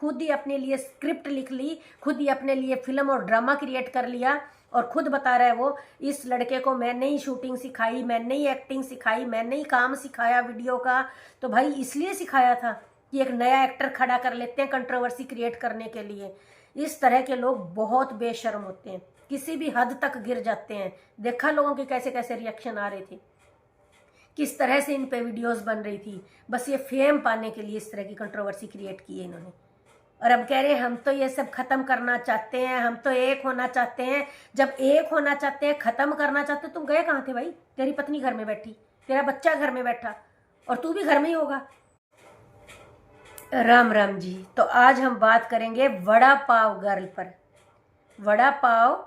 खुद ही अपने लिए स्क्रिप्ट लिख ली, खुद ही अपने लिए फिल्म और ड्रामा क्रिएट कर लिया और खुद बता रहा है वो, इस लड़के को मैंने ही शूटिंग सिखाई, मैंने ही एक्टिंग सिखाई, मैंने ही काम सिखाया वीडियो का। तो भाई इसलिए सिखाया था कि एक नया एक्टर खड़ा कर लेते हैं कंट्रोवर्सी क्रिएट करने के लिए। इस तरह के लोग बहुत बेशर्म होते हैं, किसी भी हद तक गिर जाते हैं। देखा लोगों के कैसे कैसे रिएक्शन आ रहे थे, किस तरह से इन पे वीडियोस बन रही थी, बस ये फेम पाने के लिए इस तरह की कंट्रोवर्सी क्रिएट की है इन्होंने। और अब कह रहे हैं हम तो ये सब खत्म करना चाहते हैं, हम तो एक होना चाहते हैं। जब एक होना चाहते हैं, खत्म करना चाहते हैं, तुम गए कहाँ थे भाई? तेरी पत्नी घर में बैठी, तेरा बच्चा घर में बैठा, और तू भी घर में ही होगा। राम राम जी। तो आज हम बात करेंगे वड़ा पाव गर्ल पर। वड़ा पाव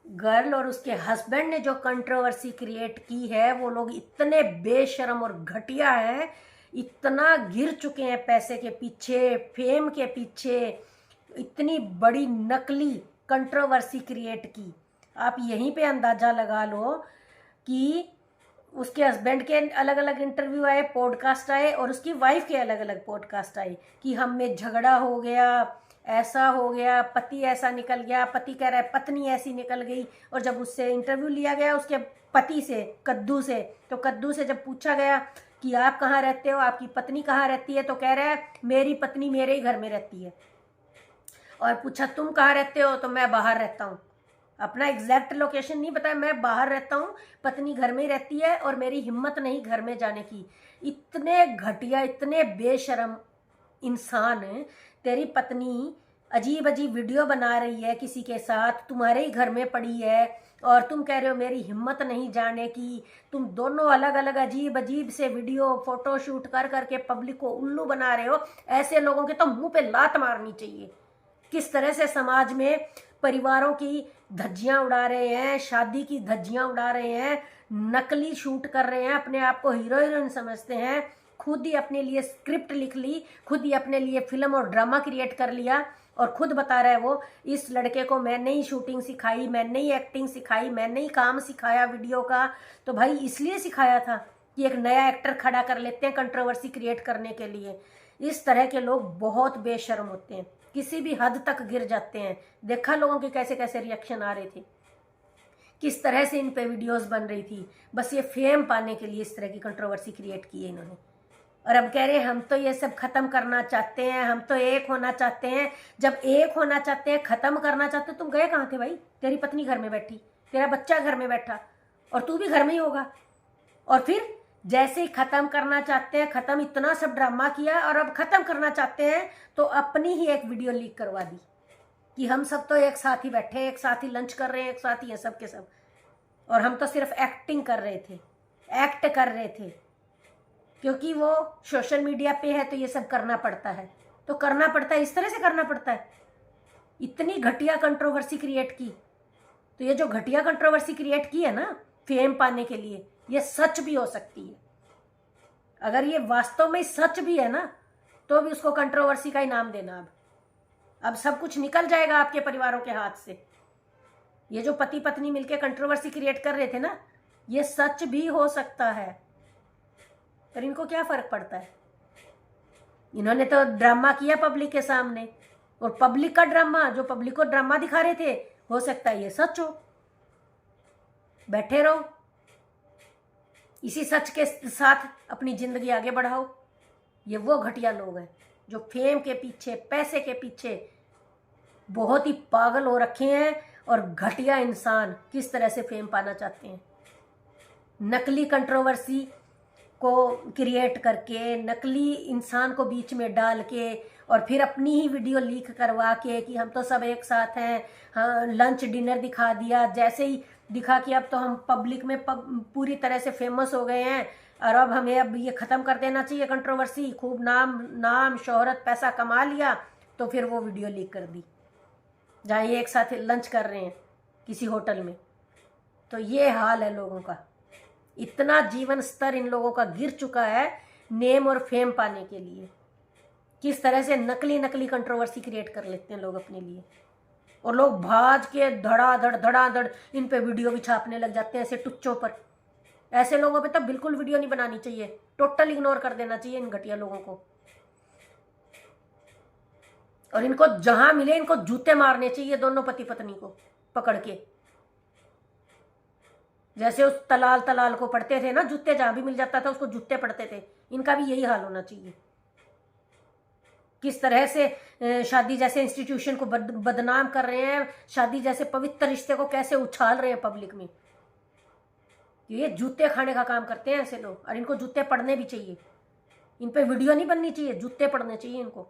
गर्ल और उसके हस्बैंड ने जो कंट्रोवर्सी क्रिएट की है, वो लोग इतने बेशर्म और घटिया हैं, इतना गिर चुके हैं पैसे के पीछे, फेम के पीछे, इतनी बड़ी नकली कंट्रोवर्सी क्रिएट की। आप यहीं पे अंदाज़ा लगा लो कि उसके हस्बैंड के अलग अलग इंटरव्यू आए, पॉडकास्ट आए, और उसकी वाइफ के अलग अलग पॉडकास्ट आए कि हम में झगड़ा हो गया, ऐसा हो गया, पति ऐसा निकल गया, पति कह रहा है पत्नी ऐसी निकल गई। और जब उससे इंटरव्यू लिया गया उसके पति से, कद्दू से, तो कद्दू से जब पूछा गया कि आप कहाँ रहते हो, आपकी पत्नी कहाँ रहती है, तो कह रहा है मेरी पत्नी मेरे ही घर में रहती है। और पूछा तुम कहाँ रहते हो, तो मैं बाहर रहता हूँ। अपना एग्जैक्ट लोकेशन नहीं बताया, मैं बाहर रहता हूँ, पत्नी घर में ही रहती है और मेरी हिम्मत नहीं घर में जाने की। इतने घटिया, इतने बेशर्म इंसान। तेरी पत्नी अजीब अजीब वीडियो बना रही है किसी के साथ, तुम्हारे ही घर में पड़ी है, और तुम कह रहे हो मेरी हिम्मत नहीं जाने की। तुम दोनों अलग अलग अजीब अजीब से वीडियो फोटो शूट कर करके पब्लिक को उल्लू बना रहे हो। ऐसे लोगों के तो मुंह पे लात मारनी चाहिए। किस तरह से समाज में परिवारों की धज्जियां उड़ा रहे हैं, शादी की धज्जियां उड़ा रहे हैं, नकली शूट कर रहे हैं, अपने आप को हीरो हीरोइन समझते हैं, खुद ही अपने लिए स्क्रिप्ट लिख ली, खुद ही अपने लिए फिल्म और ड्रामा क्रिएट कर लिया और खुद बता रहा है वो, इस लड़के को मैंने ही शूटिंग सिखाई, मैंने ही एक्टिंग सिखाई, मैंने ही काम सिखाया वीडियो का। तो भाई इसलिए सिखाया था कि एक नया एक्टर खड़ा कर लेते हैं कंट्रोवर्सी क्रिएट करने के लिए। इस तरह के लोग बहुत बेशर्म होते हैं, किसी भी हद तक गिर जाते हैं। देखा लोगों के कैसे कैसे रिएक्शन आ रहे थे, किस तरह से इन पे वीडियोस बन रही थी, बस ये फेम पाने के लिए इस तरह की कंट्रोवर्सी क्रिएट की है इन्होंने। और अब कह रहे हैं हम तो ये सब खत्म करना चाहते हैं, हम तो एक होना चाहते हैं। जब एक होना चाहते हैं, खत्म करना चाहते हैं, तुम गए कहाँ थे भाई? तेरी पत्नी घर में बैठी, तेरा बच्चा घर में बैठा, और तू भी घर में ही होगा। और फिर जैसे ही खत्म करना चाहते हैं, खत्म, इतना सब ड्रामा किया, और अब खत्म करना चाहते हैं तो अपनी ही एक वीडियो लीक करवा दी कि हम सब तो एक साथ ही बैठे हैं, एक साथ ही लंच कर रहे हैं, एक साथ ही हैं सब के सब, और हम तो सिर्फ एक्टिंग कर रहे थे, एक्ट कर रहे थे, क्योंकि वो सोशल मीडिया पे है तो ये सब करना पड़ता है। तो करना पड़ता है, इस तरह से करना पड़ता है। इतनी घटिया कंट्रोवर्सी क्रिएट की। तो ये जो घटिया कंट्रोवर्सी क्रिएट की है ना फेम पाने के लिए, ये सच भी हो सकती है। अगर ये वास्तव में सच भी है ना, तो भी उसको कंट्रोवर्सी का ही नाम देना। अब सब कुछ निकल जाएगा आपके परिवारों के हाथ से। ये जो पति पत्नी मिलकर कंट्रोवर्सी क्रिएट कर रहे थे ना, ये सच भी हो सकता है, पर इनको क्या फर्क पड़ता है? इन्होंने तो ड्रामा किया पब्लिक के सामने, और पब्लिक का ड्रामा, जो पब्लिक को ड्रामा दिखा रहे थे, हो सकता है ये सच हो। बैठे रहो, इसी सच के साथ अपनी जिंदगी आगे बढ़ाओ। ये वो घटिया लोग हैं जो फेम के पीछे, पैसे के पीछे बहुत ही पागल हो रखे हैं, और घटिया इंसान किस तरह से फेम पाना चाहते हैं। नकली कंट्रोवर्सी को क्रिएट करके, नकली इंसान को बीच में डाल के, और फिर अपनी ही वीडियो लीक करवा के कि हम तो सब एक साथ हैं, हाँ लंच डिनर दिखा दिया, जैसे ही दिखा कि अब तो हम पब्लिक में पूरी तरह से फेमस हो गए हैं, और अब ये ख़त्म कर देना चाहिए कंट्रोवर्सी, खूब नाम शोहरत पैसा कमा लिया, तो फिर वो वीडियो लीक कर दी जहाँ ये एक साथ लंच कर रहे हैं किसी होटल में। तो ये हाल है लोगों का। इतना जीवन स्तर इन लोगों का गिर चुका है नेम और फेम पाने के लिए। किस तरह से नकली नकली कंट्रोवर्सी क्रिएट कर लेते हैं लोग अपने लिए, और लोग भाज के धड़ाधड़ इन पे वीडियो भी छापने लग जाते हैं ऐसे टुच्चों पर। ऐसे लोगों पे तो बिल्कुल वीडियो नहीं बनानी चाहिए, टोटल इग्नोर कर देना चाहिए इन घटिया लोगों को। और इनको जहां मिले इनको जूते मारने चाहिए, दोनों पति पत्नी को पकड़ के। जैसे उस तलाल तलाल को पढ़ते थे ना, जूते जहां भी मिल जाता था उसको जूते पढ़ते थे, इनका भी यही हाल होना चाहिए। किस तरह से शादी जैसे इंस्टीट्यूशन को बदनाम कर रहे हैं, शादी जैसे पवित्र रिश्ते को कैसे उछाल रहे हैं पब्लिक में। ये जूते खाने का काम करते हैं ऐसे लोग, और इनको जूते पड़ने भी चाहिए। इन पे वीडियो नहीं बननी चाहिए, जूते पड़ने चाहिए इनको।